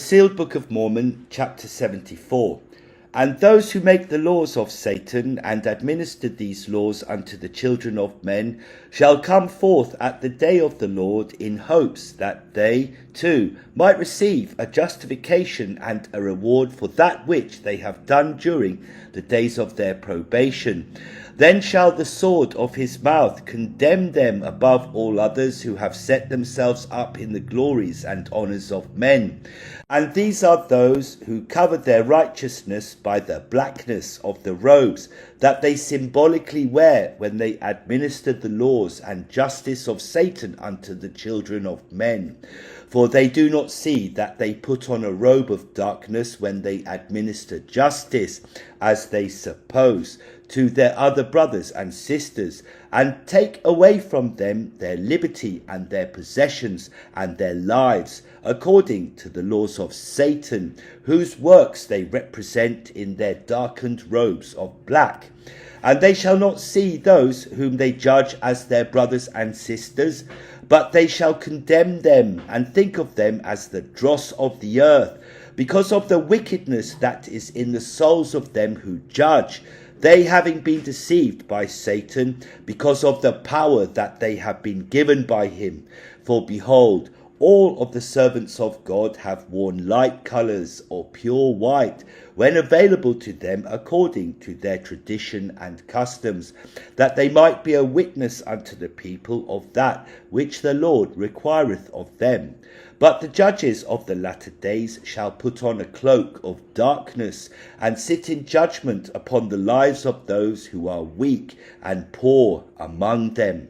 Sealed Book of Mormon, chapter 74. And those who make the laws of Satan and administer these laws unto the children of men shall come forth at the day of the Lord in hopes that they too might receive a justification and a reward for that which they have done during the days of their probation. Then shall the sword of his mouth condemn them above all others who have set themselves up in the glories and honours of men. And these are those who cover their righteousness by the blackness of the robes that they symbolically wear when they administer the laws and justice of Satan unto the children of men. For they do not see that they put on a robe of darkness when they administer justice, as they suppose, to their other brothers and sisters, and take away from them their liberty and their possessions and their lives, according to the laws of Satan, whose works they represent in their darkened robes of black. And they shall not see those whom they judge as their brothers and sisters, but they shall condemn them and think of them as the dross of the earth, because of the wickedness that is in the souls of them who judge, they having been deceived by Satan, because of the power that they have been given by him. For behold, all of the servants of God have worn light colours or pure white, when available to them according to their tradition and customs, that they might be a witness unto the people of that which the Lord requireth of them. But the judges of the latter days shall put on a cloak of darkness, and sit in judgment upon the lives of those who are weak and poor among them.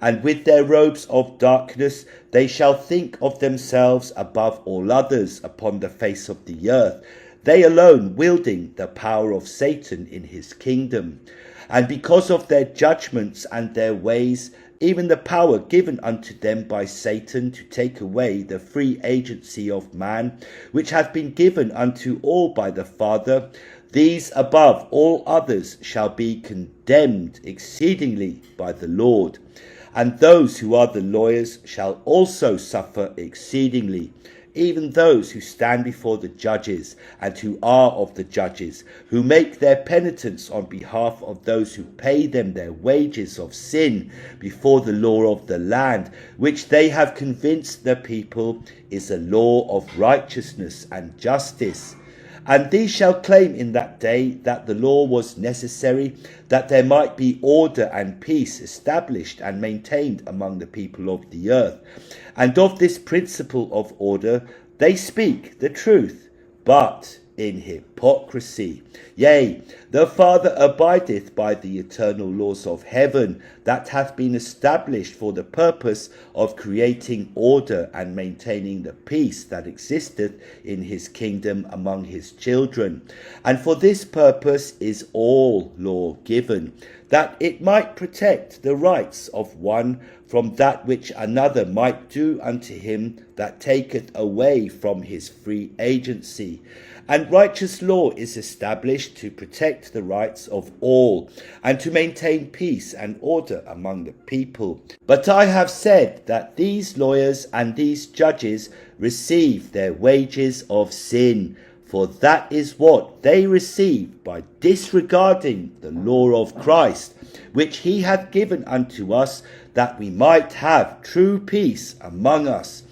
And with their robes of darkness they shall think of themselves above all others upon the face of the earth, they alone wielding the power of Satan in his kingdom. And because of their judgments and their ways, even the power given unto them by Satan to take away the free agency of man, which hath been given unto all by the Father, these above all others shall be condemned exceedingly by the Lord. And those who are the lawyers shall also suffer exceedingly, even those who stand before the judges and who are of the judges, who make their penitence on behalf of those who pay them their wages of sin before the law of the land, which they have convinced the people is a law of righteousness and justice. And these shall claim in that day that the law was necessary, that there might be order and peace established and maintained among the people of the earth. And of this principle of order they speak the truth, but in hypocrisy. Yea, the Father abideth by the eternal laws of heaven, that hath been established for the purpose of creating order and maintaining the peace that existeth in his kingdom among his children. And for this purpose is all law given, that it might protect the rights of one from that which another might do unto him that taketh away from his free agency. And righteous law is established to protect the rights of all, and to maintain peace and order among the people. But I have said that these lawyers and these judges receive their wages of sin, for that is what they receive by disregarding the law of Christ, which he hath given unto us, that we might have true peace among us.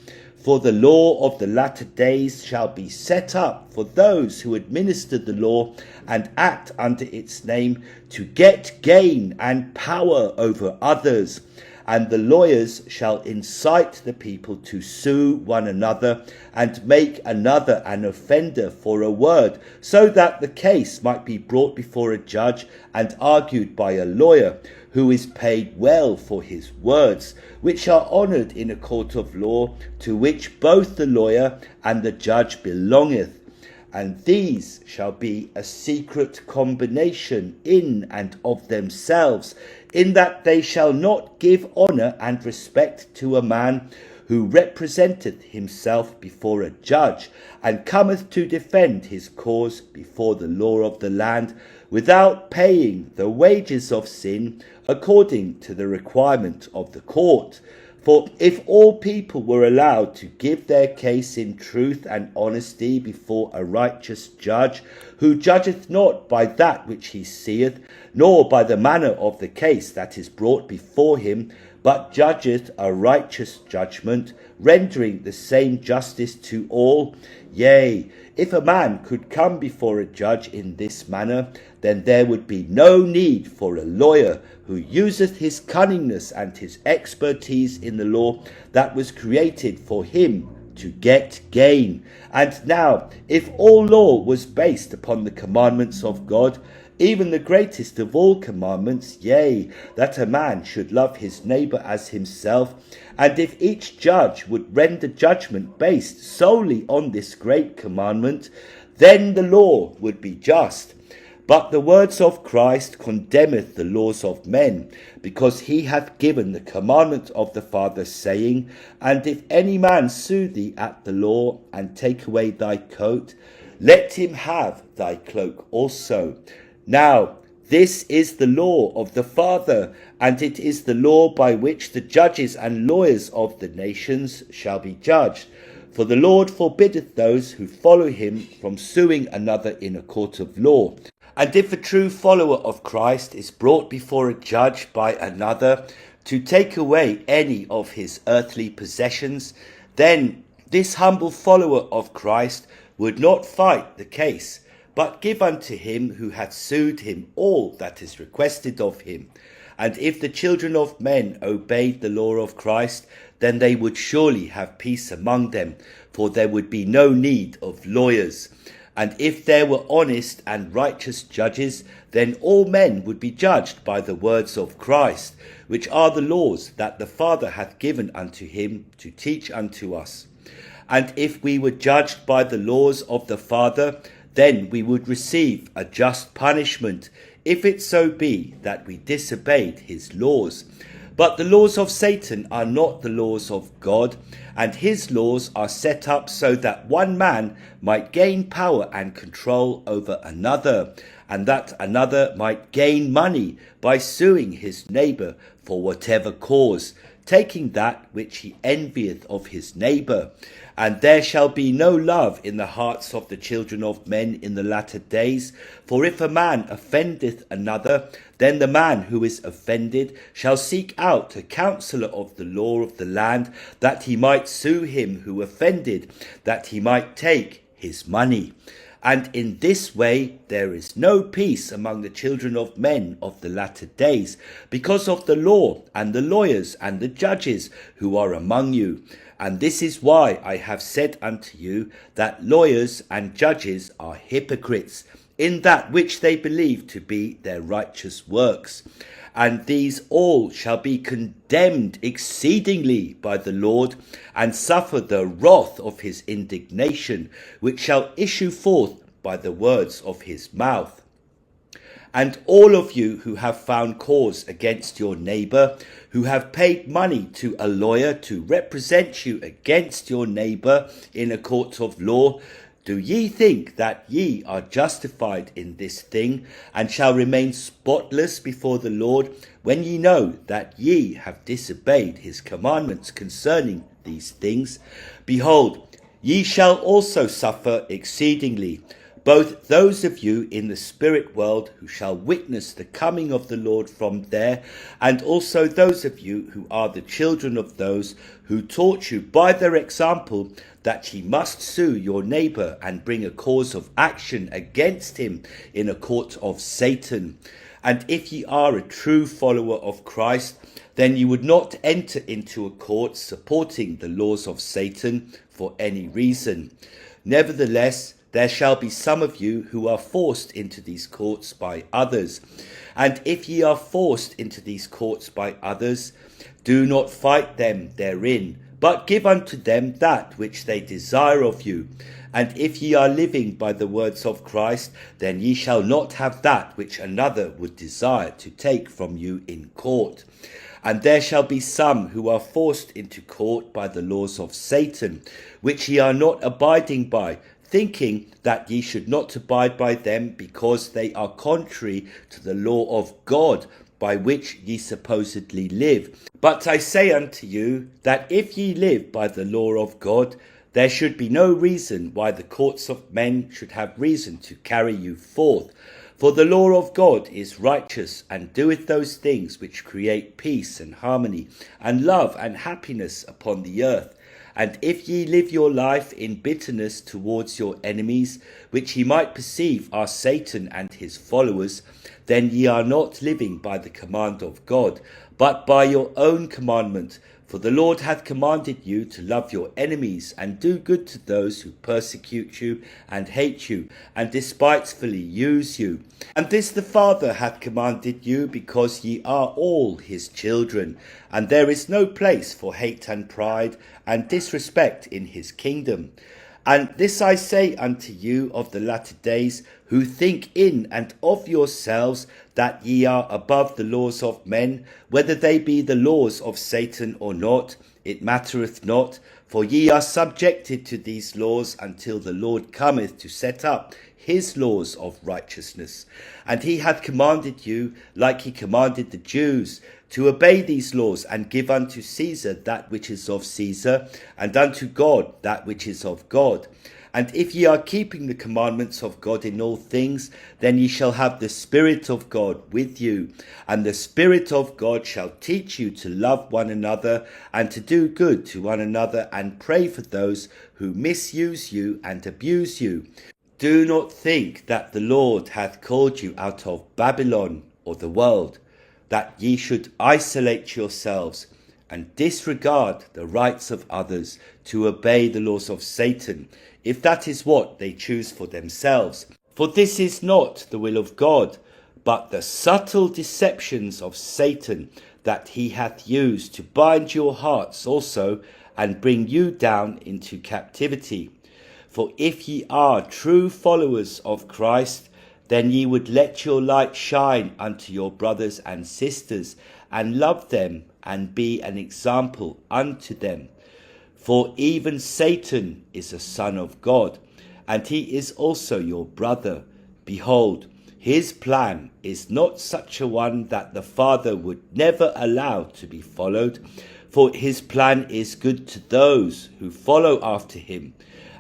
For the law of the latter days shall be set up for those who administer the law and act under its name, to get gain and power over others. And the lawyers shall incite the people to sue one another, and make another an offender for a word, so that the case might be brought before a judge and argued by a lawyer, who is paid well for his words, which are honoured in a court of law, to which both the lawyer and the judge belongeth. And these shall be a secret combination in and of themselves, in that they shall not give honour and respect to a man who representeth himself before a judge, and cometh to defend his cause before the law of the land, without paying the wages of sin according to the requirement of the court. For if all people were allowed to give their case in truth and honesty before a righteous judge, who judgeth not by that which he seeth, nor by the manner of the case that is brought before him, but judgeth a righteous judgment, rendering the same justice to all, yea, if a man could come before a judge in this manner, then there would be no need for a lawyer who useth his cunningness and his expertise in the law that was created for him to get gain. And now, if all law was based upon the commandments of God, even the greatest of all commandments, yea, that a man should love his neighbour as himself, and if each judge would render judgment based solely on this great commandment, then the law would be just. But the words of Christ condemneth the laws of men, because he hath given the commandment of the Father, saying, And if any man sue thee at the law, and take away thy coat, let him have thy cloak also. Now, this is the law of the Father, and it is the law by which the judges and lawyers of the nations shall be judged. For the Lord forbiddeth those who follow him from suing another in a court of law. And if a true follower of Christ is brought before a judge by another to take away any of his earthly possessions, then this humble follower of Christ would not fight the case, but give unto him who hath sued him all that is requested of him. And if the children of men obeyed the law of Christ, then they would surely have peace among them, for there would be no need of lawyers. And if there were honest and righteous judges, then all men would be judged by the words of Christ, which are the laws that the Father hath given unto him to teach unto us. And if we were judged by the laws of the Father, then we would receive a just punishment, if it so be that we disobeyed his laws. But the laws of Satan are not the laws of God, and his laws are set up so that one man might gain power and control over another, and that another might gain money by suing his neighbour for whatever cause, taking that which he envieth of his neighbour. And there shall be no love in the hearts of the children of men in the latter days. For if a man offendeth another, then the man who is offended shall seek out a counsellor of the law of the land, that he might sue him who offended, that he might take his money. And in this way there is no peace among the children of men of the latter days, because of the law and the lawyers and the judges who are among you. And this is why I have said unto you that lawyers and judges are hypocrites in that which they believe to be their righteous works. And these all shall be condemned exceedingly by the Lord, and suffer the wrath of his indignation, which shall issue forth by the words of his mouth. And all of you who have found cause against your neighbour, who have paid money to a lawyer to represent you against your neighbour in a court of law, do ye think that ye are justified in this thing, and shall remain spotless before the Lord, when ye know that ye have disobeyed his commandments concerning these things? Behold, ye shall also suffer exceedingly, both those of you in the spirit world who shall witness the coming of the Lord from there, and also those of you who are the children of those who taught you by their example that ye must sue your neighbour and bring a cause of action against him in a court of Satan. And if ye are a true follower of Christ, then ye would not enter into a court supporting the laws of Satan for any reason. Nevertheless, there shall be some of you who are forced into these courts by others. And if ye are forced into these courts by others, do not fight them therein, but give unto them that which they desire of you. And if ye are living by the words of Christ, then ye shall not have that which another would desire to take from you in court. And there shall be some who are forced into court by the laws of Satan, which ye are not abiding by, thinking that ye should not abide by them, because they are contrary to the law of God, by which ye supposedly live. But I say unto you, that if ye live by the law of God, there should be no reason why the courts of men should have reason to carry you forth. For the law of God is righteous, and doeth those things which create peace and harmony, and love and happiness upon the earth. And if ye live your life in bitterness towards your enemies, which ye might perceive are Satan and his followers, then ye are not living by the command of God, but by your own commandment. For the Lord hath commanded you to love your enemies, and do good to those who persecute you, and hate you, and despitefully use you. And this the Father hath commanded you, because ye are all his children. And there is no place for hate and pride, and disrespect in his kingdom. And this I say unto you of the latter days, who think in and of yourselves that ye are above the laws of men, whether they be the laws of Satan or not, it mattereth not, for ye are subjected to these laws until the Lord cometh to set up his laws of righteousness. And he hath commanded you, like he commanded the Jews, to obey these laws, and give unto Caesar that which is of Caesar, and unto God that which is of God. And if ye are keeping the commandments of God in all things, then ye shall have the Spirit of God with you. And the Spirit of God shall teach you to love one another, and to do good to one another, and pray for those who misuse you and abuse you. Do not think that the Lord hath called you out of Babylon or the world, that ye should isolate yourselves and disregard the rights of others, to obey the laws of Satan, if that is what they choose for themselves. For this is not the will of God, but the subtle deceptions of Satan, that he hath used to bind your hearts also, and bring you down into captivity. For if ye are true followers of Christ, then ye would let your light shine unto your brothers and sisters, and love them, and be an example unto them. For even Satan is a son of God, and he is also your brother. Behold, his plan is not such a one that the Father would never allow to be followed, for his plan is good to those who follow after him,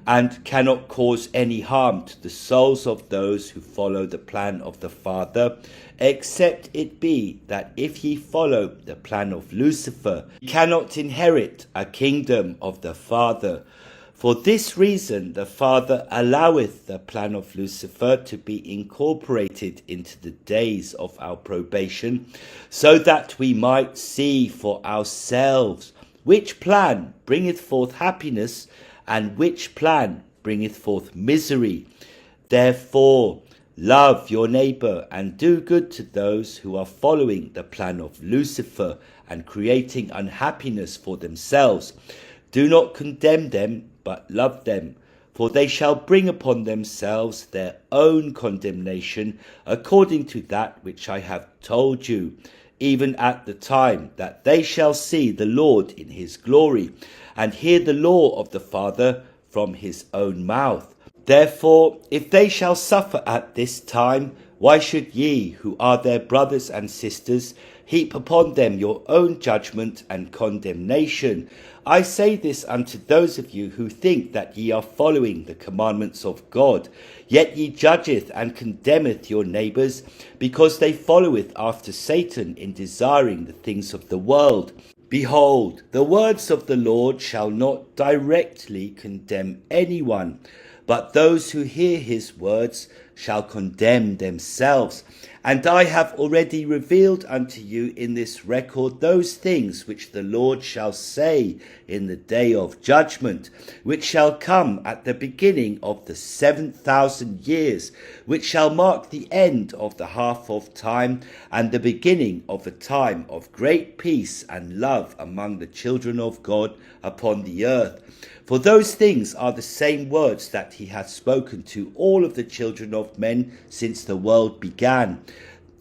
and cannot cause any harm to the souls of those who follow the plan of the Father, except it be that if ye follow the plan of Lucifer, ye cannot inherit a kingdom of the Father. For this reason the Father alloweth the plan of Lucifer to be incorporated into the days of our probation, so that we might see for ourselves which plan bringeth forth happiness, and which plan bringeth forth misery. Therefore, love your neighbour, and do good to those who are following the plan of Lucifer, and creating unhappiness for themselves. Do not condemn them, but love them, for they shall bring upon themselves their own condemnation, according to that which I have told you, even at the time that they shall see the Lord in his glory, and hear the law of the Father from his own mouth. Therefore, if they shall suffer at this time, why should ye, who are their brothers and sisters, heap upon them your own judgment and condemnation? I say this unto those of you who think that ye are following the commandments of God, yet ye judgeth and condemneth your neighbours, because they followeth after Satan in desiring the things of the world. Behold, the words of the Lord shall not directly condemn anyone, but those who hear his words shall condemn themselves. And I have already revealed unto you in this record those things which the Lord shall say in the day of judgment, which shall come at the beginning of the 7,000 years, which shall mark the end of the half of time, and the beginning of a time of great peace and love among the children of God upon the earth. For those things are the same words that he hath spoken to all of the children of men since the world began.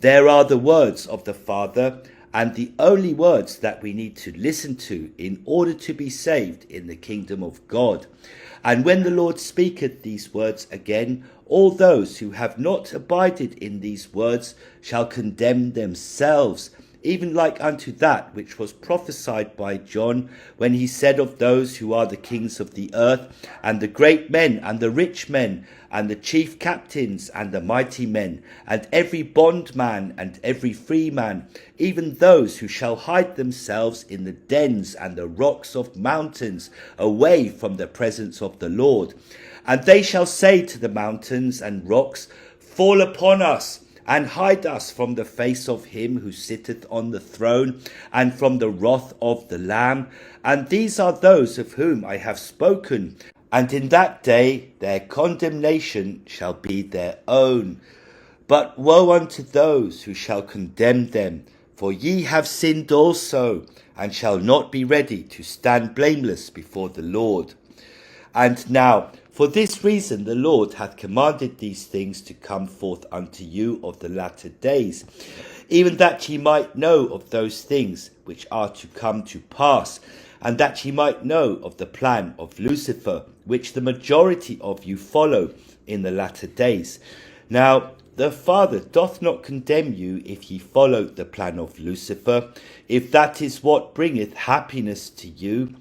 There are the words of the Father, and the only words that we need to listen to in order to be saved in the kingdom of God. And when the Lord speaketh these words again, all those who have not abided in these words shall condemn themselves, even like unto that which was prophesied by John, when he said of those who are the kings of the earth, and the great men, and the rich men, and the chief captains, and the mighty men, and every bondman, and every free man, even those who shall hide themselves in the dens and the rocks of mountains, away from the presence of the Lord. And they shall say to the mountains and rocks, Fall upon us, and hide us from the face of him who sitteth on the throne, and from the wrath of the Lamb. And these are those of whom I have spoken. And in that day their condemnation shall be their own. But woe unto those who shall condemn them, for ye have sinned also, and shall not be ready to stand blameless before the Lord. And now, for this reason the Lord hath commanded these things to come forth unto you of the latter days, even that ye might know of those things which are to come to pass, and that ye might know of the plan of Lucifer, which the majority of you follow in the latter days. Now the Father doth not condemn you if ye follow the plan of Lucifer, if that is what bringeth happiness to you.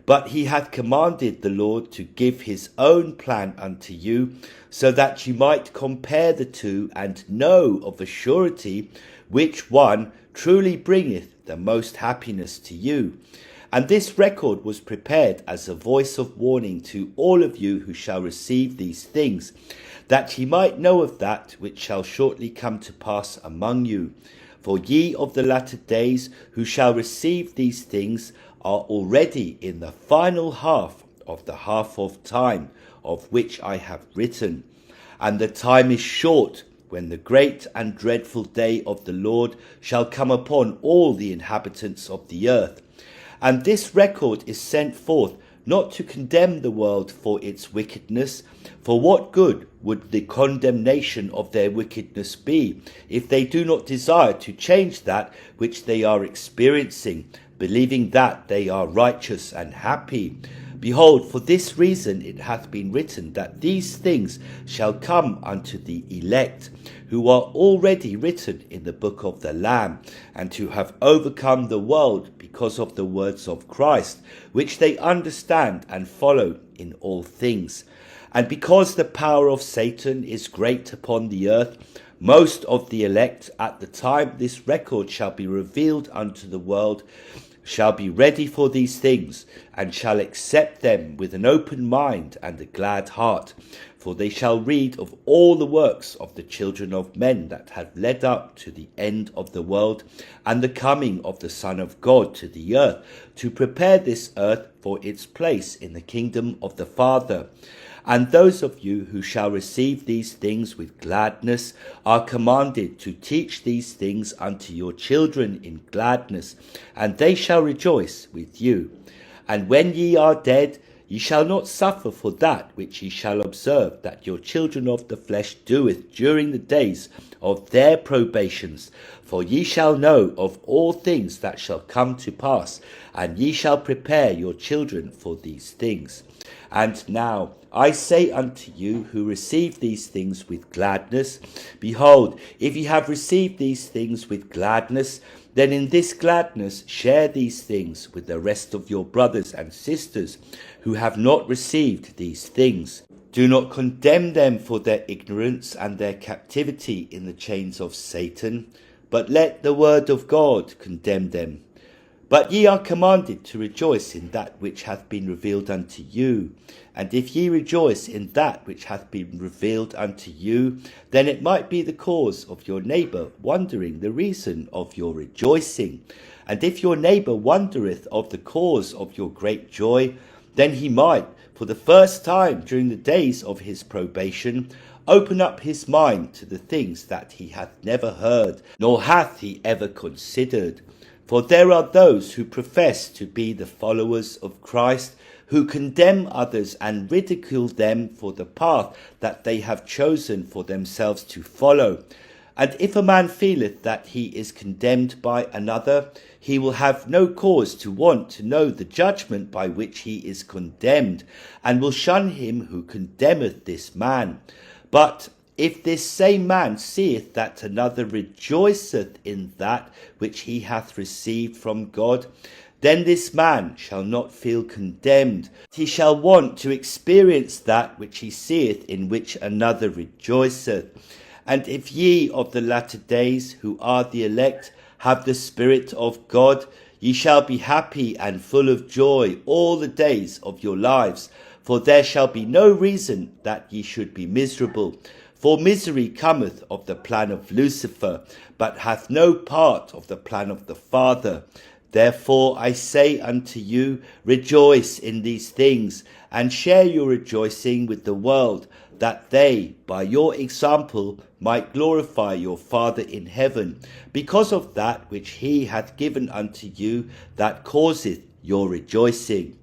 But he hath commanded the Lord to give his own plan unto you, so that you might compare the two, and know of a surety which one truly bringeth the most happiness to you. And this record was prepared as a voice of warning to all of you who shall receive these things, that ye might know of that which shall shortly come to pass among you. For ye of the latter days who shall receive these things are already in the final half of time, of which I have written. And the time is short, when the great and dreadful day of the Lord shall come upon all the inhabitants of the earth. And this record is sent forth, not to condemn the world for its wickedness, for what good would the condemnation of their wickedness be, if they do not desire to change that which they are experiencing, believing that they are righteous and happy? Behold, for this reason it hath been written that these things shall come unto the elect, who are already written in the book of the Lamb, and who have overcome the world because of the words of Christ, which they understand and follow in all things. And because the power of Satan is great upon the earth, most of the elect at the time this record shall be revealed unto the world shall be ready for these things, and shall accept them with an open mind and a glad heart. For they shall read of all the works of the children of men that have led up to the end of the world, and the coming of the Son of God to the earth, to prepare this earth for its place in the kingdom of the Father. And those of you who shall receive these things with gladness are commanded to teach these things unto your children in gladness, and they shall rejoice with you. And when ye are dead, ye shall not suffer for that which ye shall observe that your children of the flesh doeth during the days of their probations. For ye shall know of all things that shall come to pass, and ye shall prepare your children for these things. And now I say unto you who receive these things with gladness, behold, if ye have received these things with gladness, then in this gladness share these things with the rest of your brothers and sisters who have not received these things. Do not condemn them for their ignorance and their captivity in the chains of Satan, but let the word of God condemn them. But ye are commanded to rejoice in that which hath been revealed unto you. And if ye rejoice in that which hath been revealed unto you, then it might be the cause of your neighbour wondering the reason of your rejoicing. And if your neighbour wondereth of the cause of your great joy, then he might, for the first time during the days of his probation, open up his mind to the things that he hath never heard, nor hath he ever considered. For there are those who profess to be the followers of Christ, who condemn others and ridicule them for the path that they have chosen for themselves to follow. And if a man feeleth that he is condemned by another, he will have no cause to want to know the judgment by which he is condemned, and will shun him who condemneth this man. But if this same man seeth that another rejoiceth in that which he hath received from God, then this man shall not feel condemned. He shall want to experience that which he seeth in which another rejoiceth. And if ye of the latter days, who are the elect, have the Spirit of God, ye shall be happy and full of joy all the days of your lives. For there shall be no reason that ye should be miserable. For misery cometh of the plan of Lucifer, but hath no part of the plan of the Father. Therefore I say unto you, rejoice in these things, and share your rejoicing with the world, that they, by your example, might glorify your Father in heaven, because of that which he hath given unto you, that causeth your rejoicing.